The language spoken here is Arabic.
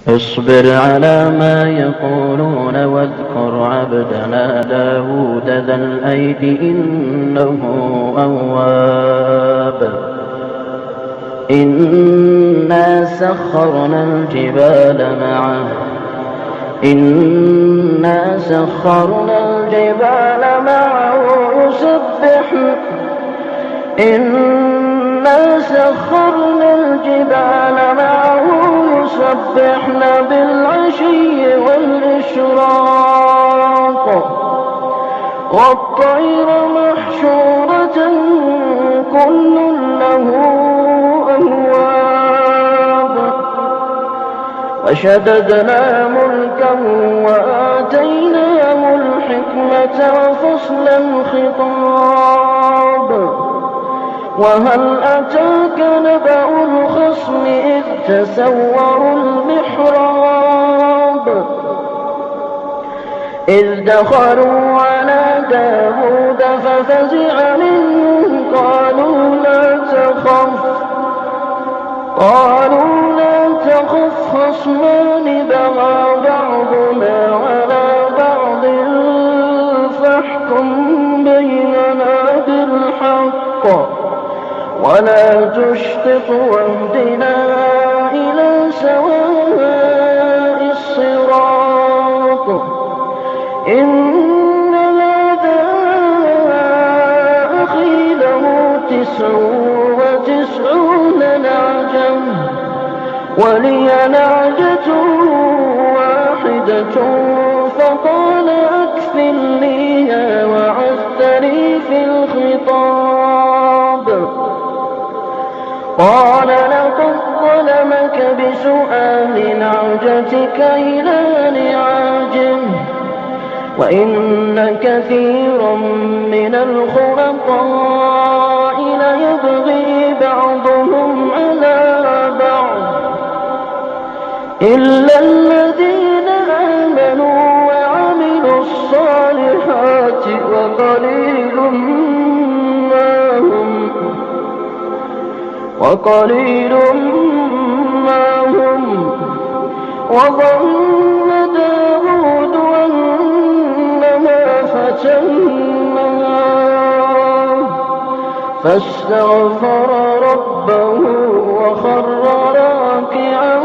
اصبر على ما يقولون واذكر عبدنا داود ذا الأيد إنه أواب. إنا سخرنا الجبال معه يسبحن بالعشي والإشراق والطير محشورة كل له أواب. وشددنا ملكه وآتيناه الحكمة وفصل الخطاب. وهل أتاك نبأ الخصم إذ تسوروا المحراب إذ دخلوا على داود ففزع منهم قالوا لا تخف خصمان بغى بعضنا على بعض فاحكم بيننا بالحق ولا تشطط واهدنا إلى سواء الصراط. إن هذا أخي له 99 نعجة ولي نعجة واحدة فقال أكفلنيها وعزني في الخطاب. قال لقد ظلمك بسؤال نعجتك إلى نعاجه وإن كثيرا من الخلطاء ليبغي بعضهم على بعض إلا الذين آمنوا وعملوا الصالحات وقليل ما هم. وظن داود أنما فتناه فاستغفر ربه وخر راكعا